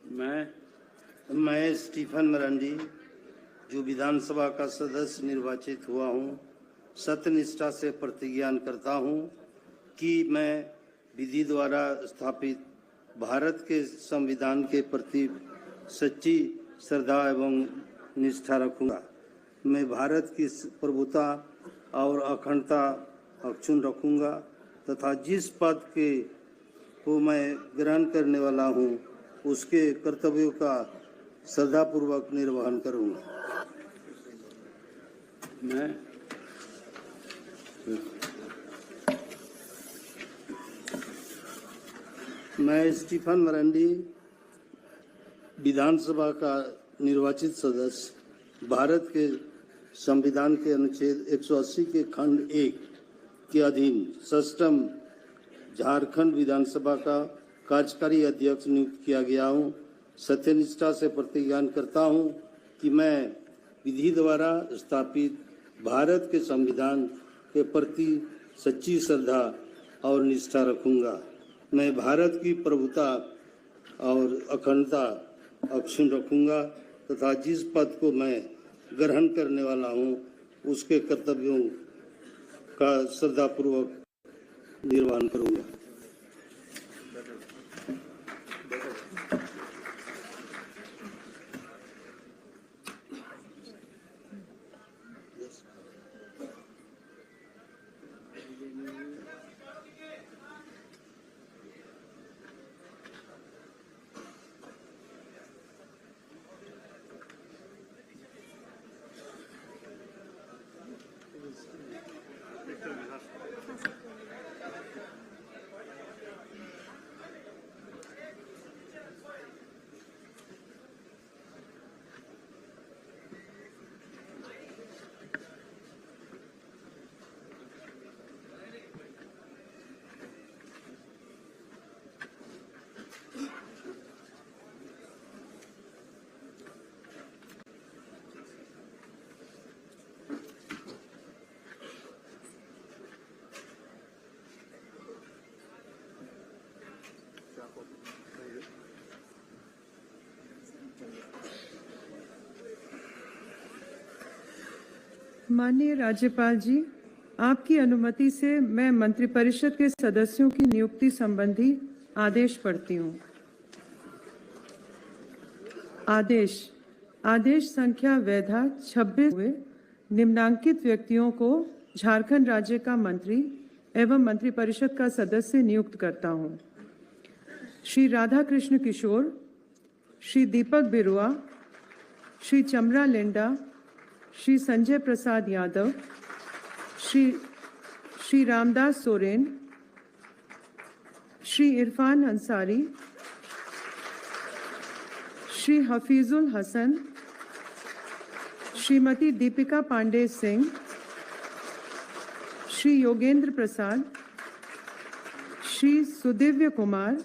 मैं स्टीफन मरांडी, जो विधानसभा का सदस्य निर्वाचित हुआ हूँ, सत्यनिष्ठा से प्रतिज्ञा करता हूँ कि मैं विधि द्वारा स्थापित भारत के संविधान के प्रति सच्ची श्रद्धा एवं निष्ठा रखूँगा। मैं भारत की प्रभुता और अखंडता अक्षुण्ण रखूँगा तथा जिस पद को मैं ग्रहण करने वाला हूँ उसके कर्तव्यों का श्रद्धापूर्वक निर्वहन करूँगा। मैं स्टीफन मरांडी, विधानसभा का निर्वाचित सदस्य, भारत के संविधान के अनुच्छेद 180 के खंड 1 के अधीन सष्टम झारखंड विधानसभा का कार्यकारी अध्यक्ष नियुक्त किया गया हूँ। सत्यनिष्ठा से प्रतिज्ञा करता हूँ कि मैं विधि द्वारा स्थापित भारत के संविधान के प्रति सच्ची श्रद्धा और निष्ठा रखूँगा। मैं भारत की प्रभुता और अखंडता अक्षुण्ण रखूँगा तथा जिस पद को मैं ग्रहण करने वाला हूँ उसके कर्तव्यों का श्रद्धापूर्वक निर्वहन करूँगा। माननीय राज्यपाल जी, आपकी अनुमति से मैं मंत्रिपरिषद के सदस्यों की नियुक्ति संबंधी आदेश पढ़ती हूँ। आदेश संख्या वैधा 26 हुए निम्नांकित व्यक्तियों को झारखंड राज्य का मंत्री एवं मंत्रिपरिषद का सदस्य नियुक्त करता हूँ। श्री राधा कृष्ण किशोर, श्री दीपक बिरुआ, श्री चमरा लिंडा, श्री संजय प्रसाद यादव, श्री रामदास सोरेन, श्री इरफान अंसारी, श्री हफीजुल हसन, श्रीमती दीपिका पांडे सिंह, श्री योगेंद्र प्रसाद, श्री सुदिव्य कुमार,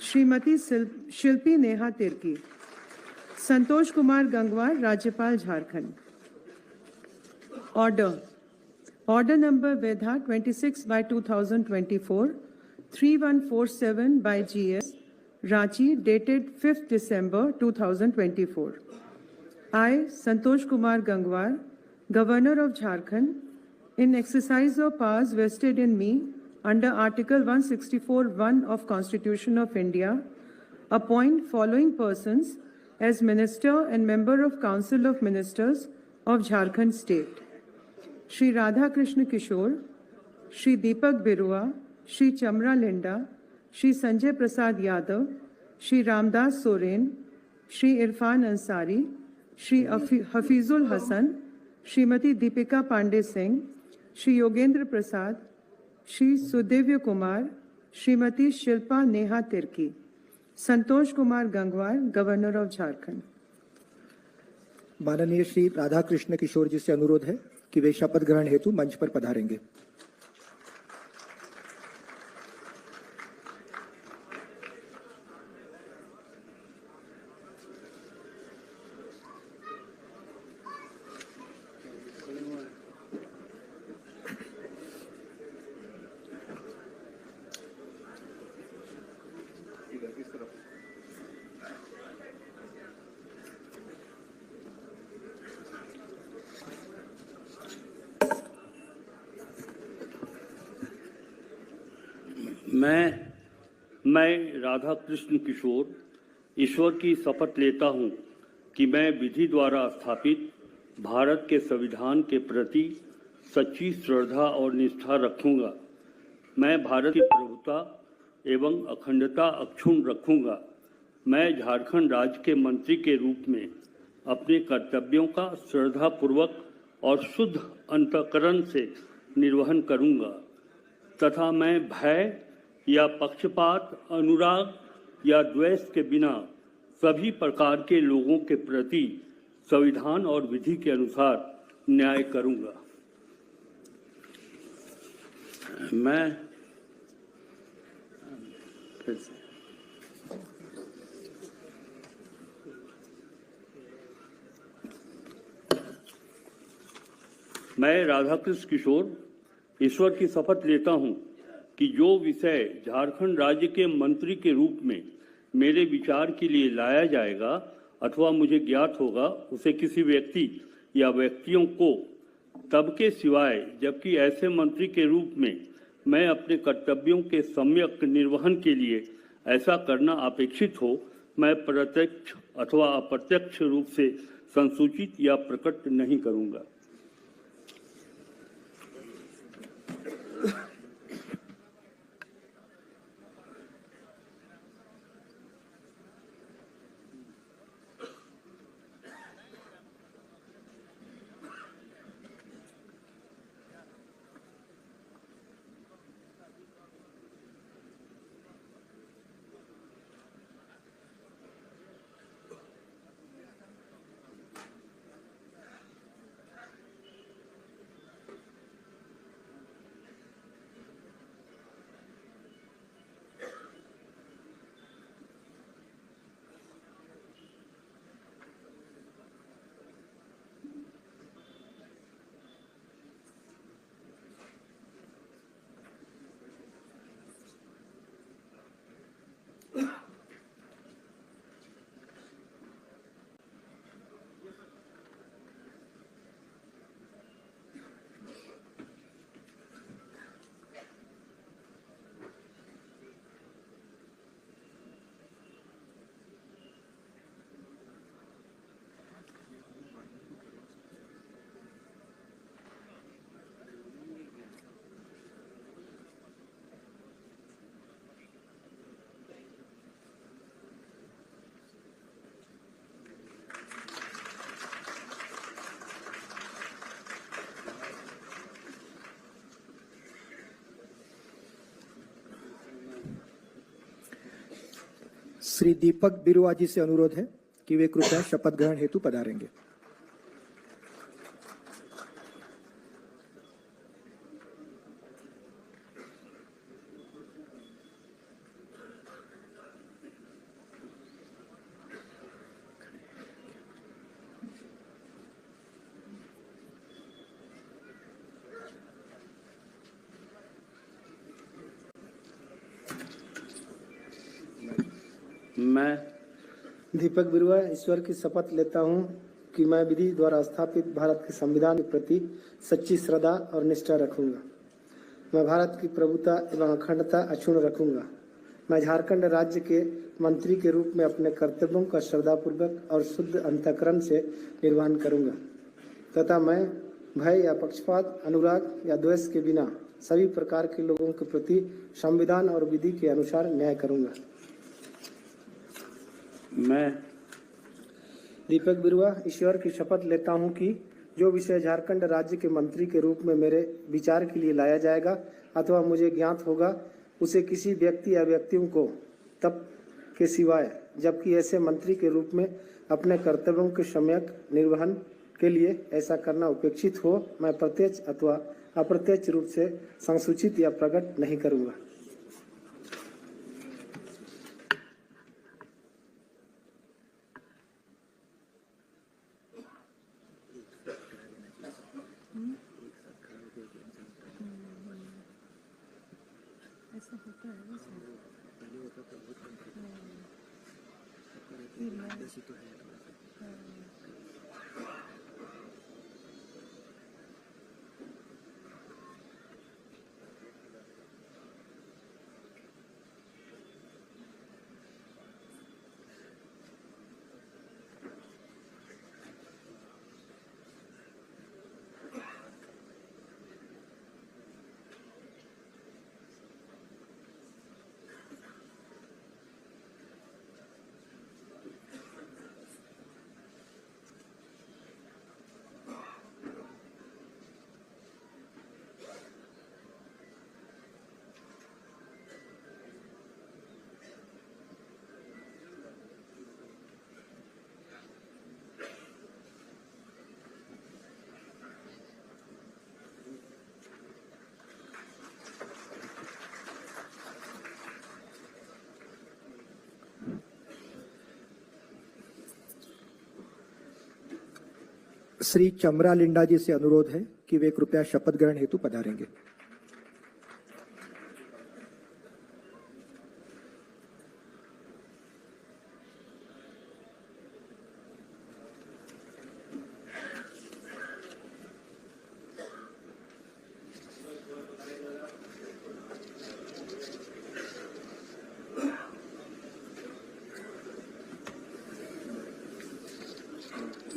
श्रीमती शिल्पी नेहा तिर्की। संतोष कुमार गंगवार, राज्यपाल झारखंड। ऑर्डर नंबर वैधा 26/2024, 3147 by GS, Ranchi, dated 5th December 2024. I, Santosh Kumar Gangwar, Governor of Jharkhand, in exercise of powers vested in me under Article 164(1) of Constitution of India, appoint following persons as Minister and Member of Council of Ministers of Jharkhand State: Shri Radha Krishna Kishore, Shri Deepak Birua, Shri Chamra Linda, Shri Sanjay Prasad Yadav, Shri Ramdas Soren, Shri Irfan Ansari, Shri Hafizul Hassan, Shrimati Deepika Pandey Singh, Shri Yogendra Prasad, Shri Sudivya Kumar, Shrimati Shilpa Neha Tirki। Santosh Kumar Gangwar, governor of Jharkhand. माननीय श्री राधा कृष्ण किशोर जी से अनुरोध है कि वे शपथ ग्रहण हेतु मंच पर पधारेंगे। मैं राधा कृष्ण किशोर ईश्वर की शपथ लेता हूँ कि मैं विधि द्वारा स्थापित भारत के संविधान के प्रति सच्ची श्रद्धा और निष्ठा रखूँगा। मैं भारत की प्रभुता एवं अखंडता अक्षुण्ण रखूँगा। मैं झारखंड राज्य के मंत्री के रूप में अपने कर्तव्यों का श्रद्धापूर्वक और शुद्ध अंतःकरण से निर्वहन करूँगा तथा मैं भय या पक्षपात, अनुराग या द्वेष के बिना सभी प्रकार के लोगों के प्रति संविधान और विधि के अनुसार न्याय करूँगा। मैं राधाकृष्ण किशोर ईश्वर की शपथ लेता हूँ कि जो विषय झारखंड राज्य के मंत्री के रूप में मेरे विचार के लिए लाया जाएगा अथवा मुझे ज्ञात होगा, उसे किसी व्यक्ति या व्यक्तियों को तब के सिवाय जबकि ऐसे मंत्री के रूप में मैं अपने कर्तव्यों के सम्यक निर्वहन के लिए ऐसा करना अपेक्षित हो, मैं प्रत्यक्ष अथवा अप्रत्यक्ष रूप से संसूचित या प्रकट नहीं करूँगा। श्री दीपक बिरुआ जी से अनुरोध है कि वे कृपया शपथ ग्रहण हेतु पधारेंगे। मैं दीपक बिरुआ ईश्वर की शपथ लेता हूँ कि मैं विधि द्वारा स्थापित भारत के संविधान के प्रति सच्ची श्रद्धा और निष्ठा रखूंगा। मैं भारत की प्रभुता एवं अखंडता अक्षुण्ण रखूंगा। मैं झारखंड राज्य के मंत्री के रूप में अपने कर्तव्यों का श्रद्धापूर्वक और शुद्ध अंतःकरण से निर्वहन करूंगा तथा मैं भय या पक्षपात, अनुराग या द्वेष के बिना सभी प्रकार के लोगों के प्रति संविधान और विधि के अनुसार न्याय करूंगा। मैं दीपक बिरुआ ईश्वर की शपथ लेता हूं कि जो विषय झारखंड राज्य के मंत्री के रूप में मेरे विचार के लिए लाया जाएगा अथवा मुझे ज्ञात होगा, उसे किसी व्यक्ति या व्यक्तियों को तब के सिवाय जबकि ऐसे मंत्री के रूप में अपने कर्तव्यों के सम्यक निर्वहन के लिए ऐसा करना अपेक्षित हो, मैं प्रत्यक्ष अथवा अप्रत्यक्ष रूप से संसूचित या प्रकट नहीं करूंगा। श्री चमरा लिंडा जी से अनुरोध है कि वे कृपया शपथ ग्रहण हेतु पधारेंगे।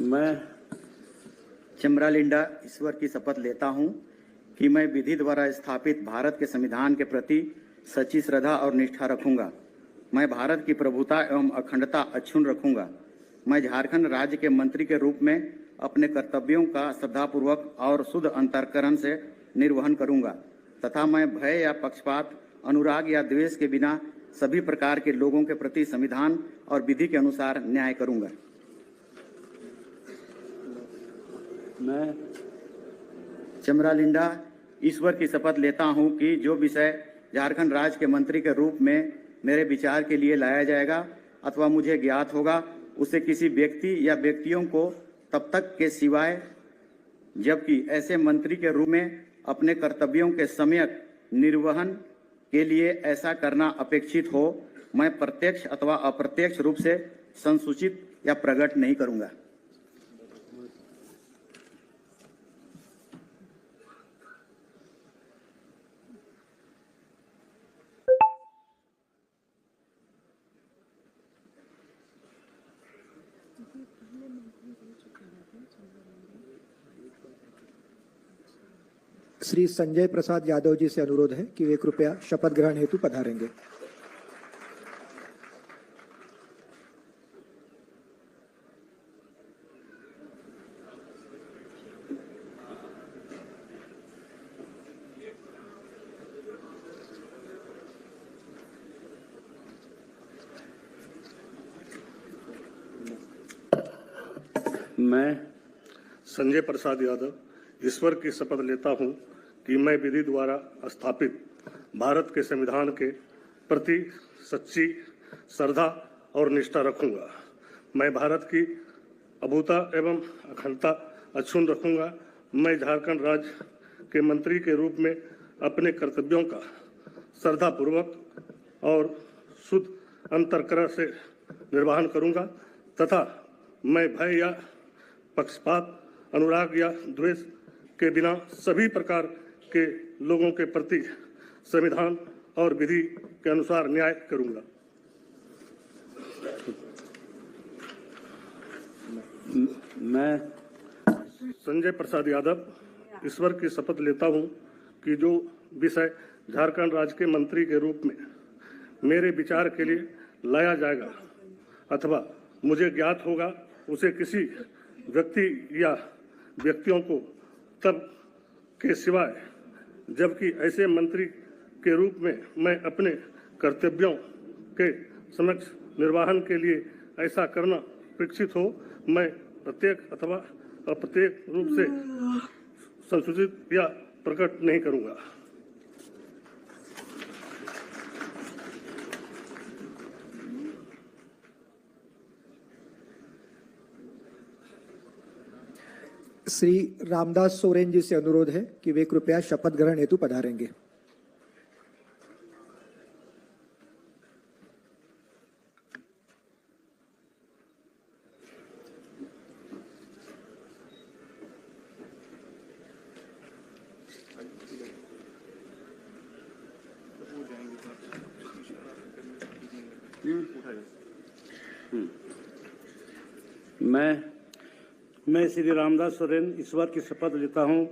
मैं चमरा लिंडा ईश्वर की शपथ लेता हूं कि मैं विधि द्वारा स्थापित भारत के संविधान के प्रति सच्ची श्रद्धा और निष्ठा रखूंगा। मैं भारत की प्रभुता एवं अखंडता अक्षुण्ण रखूंगा। मैं झारखंड राज्य के मंत्री के रूप में अपने कर्तव्यों का श्रद्धापूर्वक और शुद्ध अंतःकरण से निर्वहन करूंगा तथा मैं भय या पक्षपात, अनुराग या द्वेष के बिना सभी प्रकार के लोगों के प्रति संविधान और विधि के अनुसार न्याय करूंगा। मैं चमरा लिंडा ईश्वर की शपथ लेता हूं कि जो विषय झारखंड राज्य के मंत्री के रूप में मेरे विचार के लिए लाया जाएगा अथवा मुझे ज्ञात होगा, उसे किसी व्यक्ति या व्यक्तियों को तब तक के सिवाय जबकि ऐसे मंत्री के रूप में अपने कर्तव्यों के सम्यक निर्वहन के लिए ऐसा करना अपेक्षित हो, मैं प्रत्यक्ष अथवा अप्रत्यक्ष रूप से संसूचित या प्रकट नहीं करूंगा। श्री संजय प्रसाद यादव जी से अनुरोध है कि वे कृपया शपथ ग्रहण हेतु पधारेंगे। मैं संजय प्रसाद यादव ईश्वर की शपथ लेता हूं कि मैं विधि द्वारा स्थापित भारत के संविधान के प्रति सच्ची श्रद्धा और निष्ठा रखूंगा। मैं भारत की अभूता एवं अखंडता अक्षुण्ण रखूंगा। मैं झारखंड राज्य के मंत्री के रूप में अपने कर्तव्यों का श्रद्धापूर्वक और शुद्ध अंतःकरण से निर्वहन करूंगा तथा मैं भय या पक्षपात, अनुराग या द्वेष के बिना सभी प्रकार के लोगों के प्रति संविधान और विधि के अनुसार न्याय करूंगा। मैं संजय प्रसाद यादव ईश्वर की शपथ लेता हूं कि जो विषय झारखंड राज्य के मंत्री के रूप में मेरे विचार के लिए लाया जाएगा अथवा मुझे ज्ञात होगा, उसे किसी व्यक्ति या व्यक्तियों को तब के सिवाय जबकि ऐसे मंत्री के रूप में मैं अपने कर्तव्यों के समक्ष निर्वहन के लिए ऐसा करना अपेक्षित हो, मैं प्रत्येक अथवा अप्रत्येक रूप से संसूचित या प्रकट नहीं करूंगा। श्री रामदास सोरेन जी से अनुरोध है कि वे कृपया शपथ ग्रहण हेतु पधारेंगे। मैं श्री रामदास सोरेन ईश्वर की शपथ लेता हूं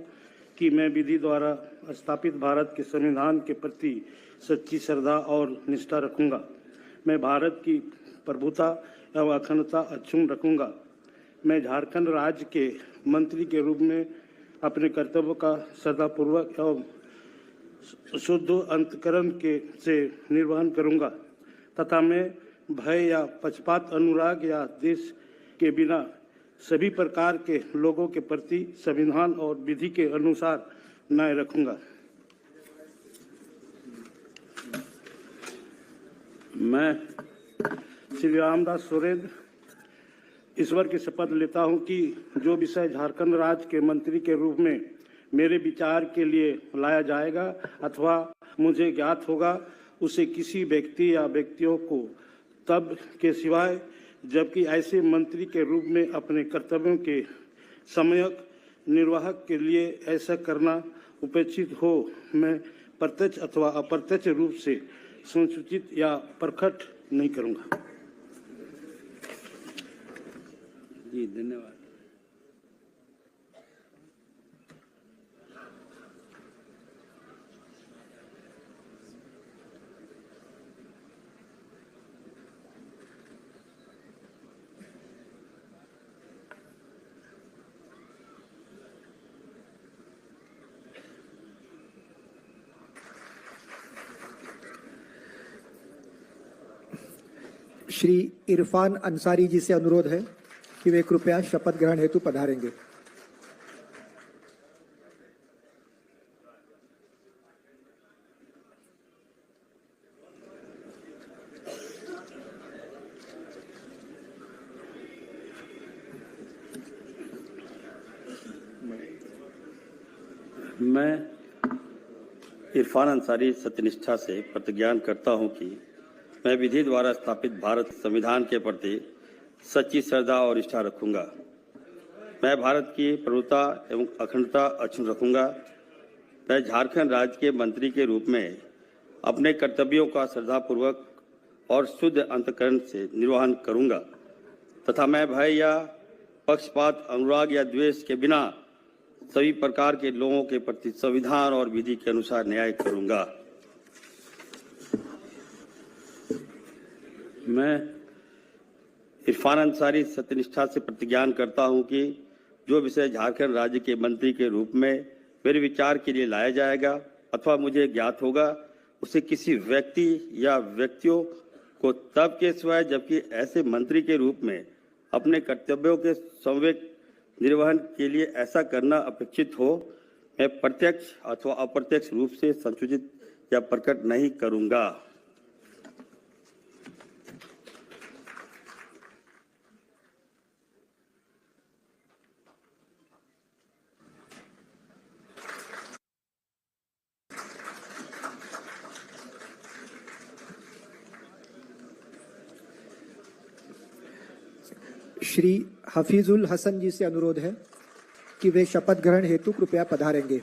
कि मैं विधि द्वारा स्थापित भारत के संविधान के प्रति सच्ची श्रद्धा और निष्ठा रखूंगा। मैं भारत की प्रभुता एवं अखंडता अक्षुण्ण रखूंगा। मैं झारखंड राज्य के मंत्री के रूप में अपने कर्तव्यों का श्रद्धापूर्वक एवं शुद्ध अंतःकरण से निर्वहन करूंगा तथा मैं भय या पक्षपात, अनुराग या देश के बिना सभी प्रकार के लोगों के प्रति संविधान और विधि के अनुसार न्याय रखूंगा। मैं श्री रामदास सोरेन ईश्वर की शपथ लेता हूं कि जो विषय झारखंड राज्य के मंत्री के रूप में मेरे विचार के लिए लाया जाएगा अथवा मुझे ज्ञात होगा, उसे किसी व्यक्ति या व्यक्तियों को तब के सिवाय जबकि ऐसे मंत्री के रूप में अपने कर्तव्यों के सम्यक निर्वाह के लिए ऐसा करना उपेक्षित हो, मैं प्रत्यक्ष अथवा अप्रत्यक्ष रूप से संसूचित या प्रकट नहीं करूंगा। जी धन्यवाद। श्री इरफान अंसारी जी से अनुरोध है कि वे कृपया शपथ ग्रहण हेतु पधारेंगे। मैं इरफान अंसारी सत्यनिष्ठा से प्रतिज्ञान करता हूं कि मैं विधि द्वारा स्थापित भारत संविधान के प्रति सच्ची श्रद्धा और निष्ठा रखूंगा। मैं भारत की प्रभुता एवं अखंडता अक्षुण्ण रखूंगा। मैं झारखंड राज्य के मंत्री के रूप में अपने कर्तव्यों का श्रद्धापूर्वक और शुद्ध अंतःकरण से निर्वहन करूंगा तथा मैं भय या पक्षपात, अनुराग या द्वेष के बिना सभी प्रकार के लोगों के प्रति संविधान और विधि के अनुसार न्याय करूंगा। मैं इरफान अंसारी सत्यनिष्ठा से प्रतिज्ञान करता हूं कि जो विषय झारखंड राज्य के मंत्री के रूप में मेरे विचार के लिए लाया जाएगा अथवा मुझे ज्ञात होगा, उसे किसी व्यक्ति या व्यक्तियों को तब के सिवाय जबकि ऐसे मंत्री के रूप में अपने कर्तव्यों के सम्यक निर्वहन के लिए ऐसा करना अपेक्षित हो, मैं प्रत्यक्ष अथवा अप्रत्यक्ष रूप से संसूचित या प्रकट नहीं करूंगा। श्री हफीजुल हसन जी से अनुरोध है कि वे शपथ ग्रहण हेतु कृपया पधारेंगे।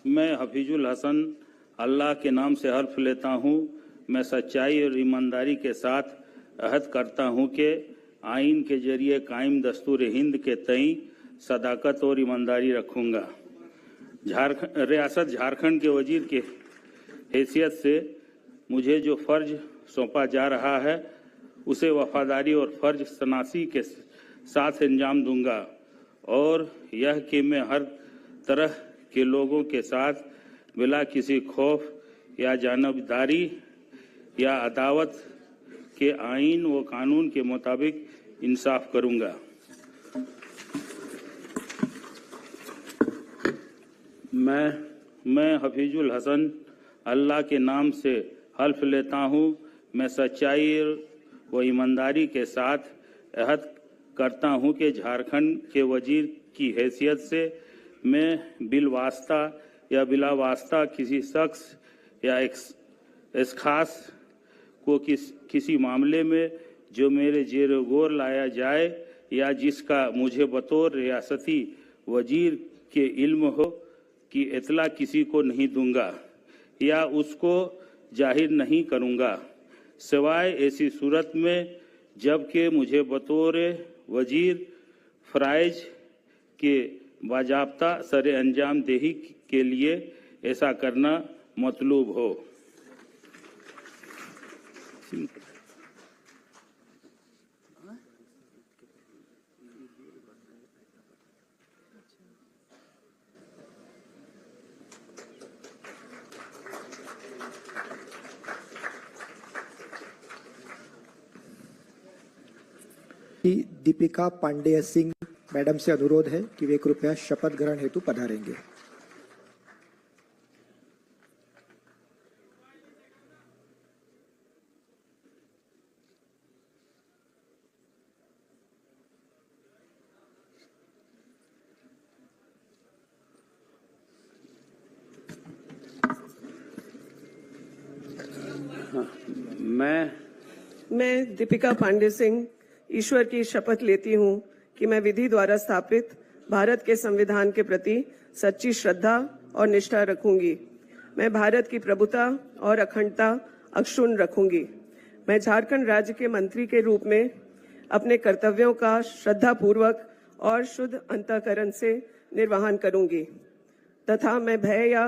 मैं हफीजुल हसन अल्लाह के नाम से हल्फ लेता हूँ, मैं सच्चाई और ईमानदारी के साथ अहद करता हूँ कि आइन के जरिए कायम दस्तूर हिंद के तई सदाकत और ईमानदारी रखूँगा। रियासत झारखंड के वजीर के हैसियत से मुझे जो फ़र्ज सौंपा जा रहा है उसे वफादारी और फ़र्ज शनासी के साथ अंजाम दूंगा और यह कि मैं हर तरह के लोगों के साथ बिला किसी खौफ या जानबदारी या अदावत के आइन व कानून के मुताबिक इंसाफ करूंगा। मैं हफीजुल हसन अल्लाह के नाम से हल्फ लेता हूँ, मैं सच्चाई व ईमानदारी के साथ अहद करता हूँ कि झारखंड के वजीर की हैसियत से मैं बिलवास्ता या बिला वास्ता किसी शख्स या इस खास को किसी मामले में जो मेरे जेर गौर लाया जाए या जिसका मुझे बतौर रियासती वजीर के इल्म हो कि इतला किसी को नहीं दूंगा या उसको जाहिर नहीं करूंगा, सिवाय ऐसी सूरत में जबकि मुझे बतौर वजीर फ़राइज के बाजाब्ता सरे अंजाम देही के लिए ऐसा करना मतलूब हो। की दीपिका पांडेय सिंह मैडम से अनुरोध है कि वे कृपया शपथ ग्रहण हेतु पधारेंगे। मैं दीपिका पांडे सिंह ईश्वर की शपथ लेती हूँ कि मैं विधि द्वारा स्थापित भारत के संविधान के प्रति सच्ची श्रद्धा और निष्ठा रखूंगी। मैं भारत की प्रभुता और अखंडता अक्षुण्ण रखूंगी। मैं झारखंड राज्य के मंत्री के रूप में अपने कर्तव्यों का श्रद्धापूर्वक और शुद्ध अंतःकरण से निर्वहन करूंगी तथा मैं भय या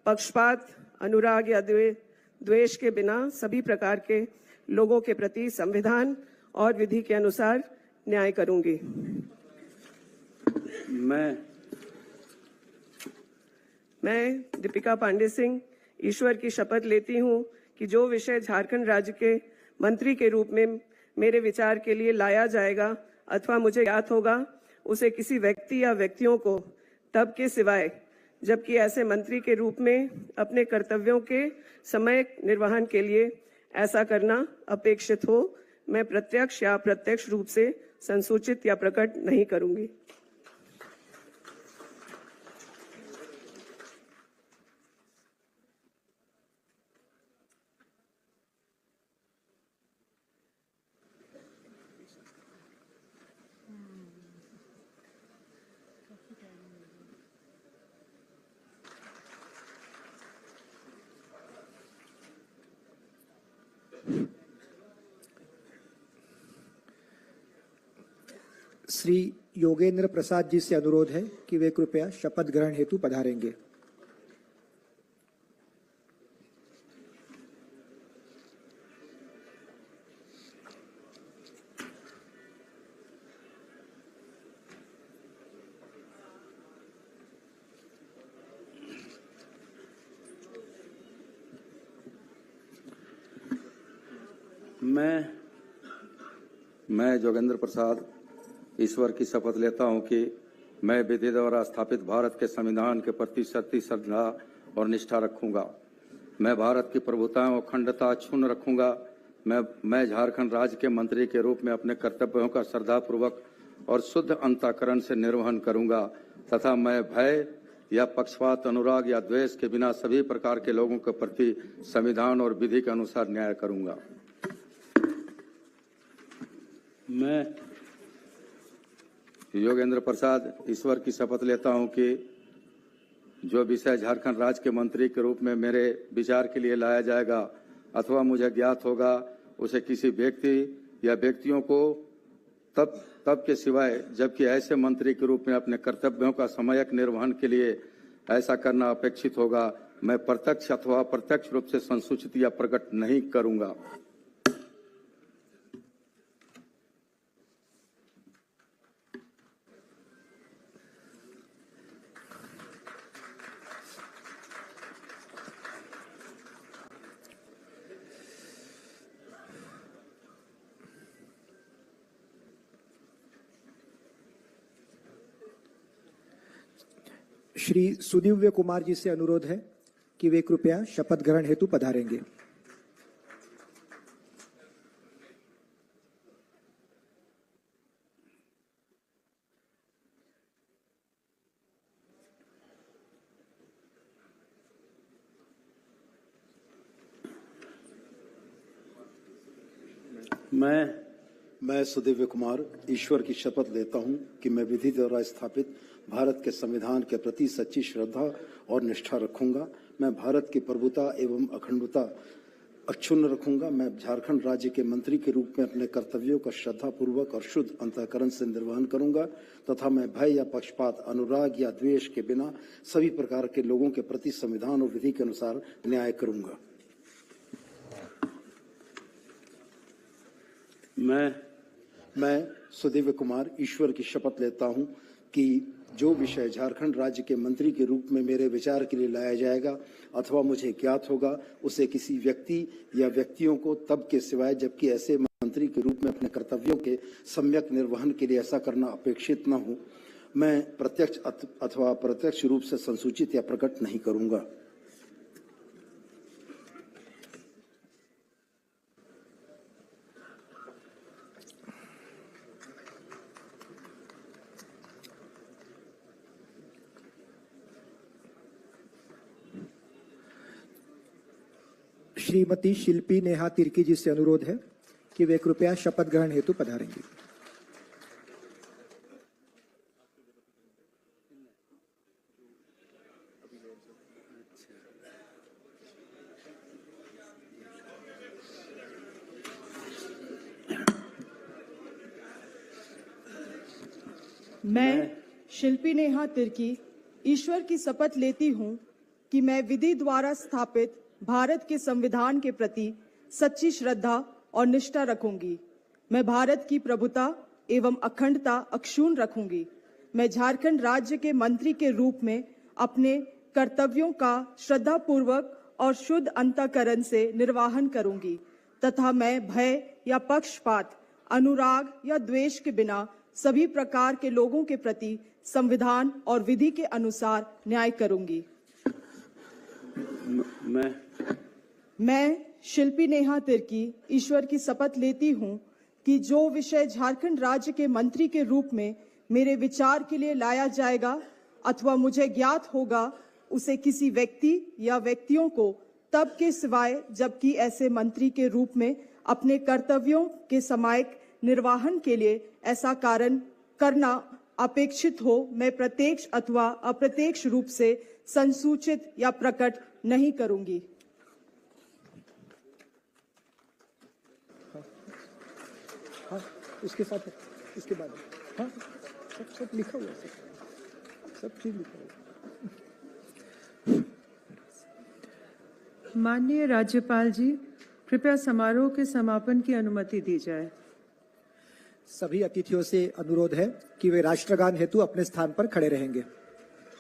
पक्षपात, अनुराग या द्वेष के बिना सभी प्रकार के लोगों के प्रति संविधान और विधि के अनुसार न्याय करूंगी। मैं दीपिका पांडे सिंह ईश्वर की शपथ लेती हूं कि जो विषय झारखंड राज्य के मंत्री के रूप में मेरे विचार के लिए लाया जाएगा अथवा मुझे ज्ञात होगा, उसे किसी व्यक्ति या व्यक्तियों को तब के सिवाय जबकि ऐसे मंत्री के रूप में अपने कर्तव्यों के समय निर्वहन के लिए ऐसा करना अपेक्षित हो, मैं प्रत्यक्ष या अप्रत्यक्ष रूप से संसूचित या प्रकट नहीं करूंगी। श्री योगेंद्र प्रसाद जी से अनुरोध है कि वे कृपया शपथ ग्रहण हेतु पधारेंगे। मैं जोगेंद्र प्रसाद ईश्वर की शपथ लेता हूं कि मैं विधि द्वारा स्थापित भारत के संविधान के प्रति सच्ची श्रद्धा और निष्ठा रखूंगा। मैं भारत की प्रभुता और अखंडता अक्षुण्ण रखूंगा। मैं झारखंड राज्य के मंत्री के रूप में अपने कर्तव्यों का श्रद्धापूर्वक और शुद्ध अंतःकरण से निर्वहन करूंगा तथा मैं भय या पक्षपात, अनुराग या द्वेष के बिना सभी प्रकार के लोगों के प्रति संविधान और विधि के अनुसार न्याय करूंगा। मैं योगेंद्र प्रसाद ईश्वर की शपथ लेता हूं कि जो विषय झारखंड राज्य के मंत्री के रूप में मेरे विचार के लिए लाया जाएगा अथवा मुझे ज्ञात होगा, उसे किसी व्यक्ति या व्यक्तियों को तब के सिवाय जबकि ऐसे मंत्री के रूप में अपने कर्तव्यों का समयक निर्वहन के लिए ऐसा करना अपेक्षित होगा, मैं प्रत्यक्ष अथवा अप्रत्यक्ष रूप से संसूचित या प्रकट नहीं करूंगा। श्री सुदिव्य कुमार जी से अनुरोध है कि वे कृपया शपथ ग्रहण हेतु पधारेंगे। मैं सुदिव्य कुमार ईश्वर की शपथ लेता हूं कि मैं विधि द्वारा स्थापित भारत के संविधान के प्रति सच्ची श्रद्धा और निष्ठा रखूंगा। मैं भारत की प्रभुता एवं अखंडता अक्षुण्ण रखूंगा। मैं झारखंड राज्य के मंत्री के रूप में अपने कर्तव्यों का श्रद्धापूर्वक और शुद्ध अंतःकरण से निर्वहन करूंगा तथा मैं भय या पक्षपात, अनुराग या द्वेष के बिना सभी प्रकार के लोगों के प्रति संविधान और विधि के अनुसार न्याय करूंगा। मैं सुदिव्य कुमार ईश्वर की शपथ लेता हूं कि जो विषय झारखंड राज्य के मंत्री के रूप में मेरे विचार के लिए लाया जाएगा अथवा मुझे ज्ञात होगा, उसे किसी व्यक्ति या व्यक्तियों को तब के सिवाय जबकि ऐसे मंत्री मंत्री के रूप में अपने कर्तव्यों के सम्यक निर्वहन के लिए ऐसा करना अपेक्षित न हो, मैं प्रत्यक्ष अथवा अप्रत्यक्ष रूप से संसूचित या प्रकट नहीं करूंगा। श्रीमती शिल्पी नेहा तिर्की जी से अनुरोध है कि वे कृपया शपथ ग्रहण हेतु पधारेंगी। मैं शिल्पी नेहा तिर्की ईश्वर की शपथ लेती हूँ कि मैं विधि द्वारा स्थापित भारत के संविधान के प्रति सच्ची श्रद्धा और निष्ठा रखूंगी। मैं भारत की प्रभुता एवं अखंडता अक्षुण्ण रखूंगी। मैं झारखंड राज्य के मंत्री के रूप में अपने कर्तव्यों का श्रद्धापूर्वक और शुद्ध अंतःकरण से निर्वाहन करूंगी तथा मैं भय या पक्षपात, अनुराग या द्वेष के बिना सभी प्रकार के लोगों के प्रति संविधान और विधि के अनुसार न्याय करूंगी। मैं शिल्पी नेहा तिर्की ईश्वर की शपथ लेती हूँ कि जो विषय झारखंड राज्य के मंत्री के रूप में मेरे विचार के लिए लाया जाएगा अथवा मुझे ज्ञात होगा, उसे किसी व्यक्ति या व्यक्तियों को तब के सिवाय जबकि ऐसे मंत्री के रूप में अपने कर्तव्यों के समायिक निर्वाहन के लिए ऐसा कारण करना अपेक्षित हो, मैं प्रत्यक्ष अथवा अप्रत्यक्ष रूप से संसूचित या प्रकट नहीं करूंगी। हाँ, उसके साथ इसके बाद हाँ सब लिखा हुआ है, सब चीज लिखा हुआ। माननीय राज्यपाल जी, कृपया समारोह के समापन की अनुमति दी जाए। सभी अतिथियों से अनुरोध है कि वे राष्ट्रगान हेतु अपने स्थान पर खड़े रहेंगे।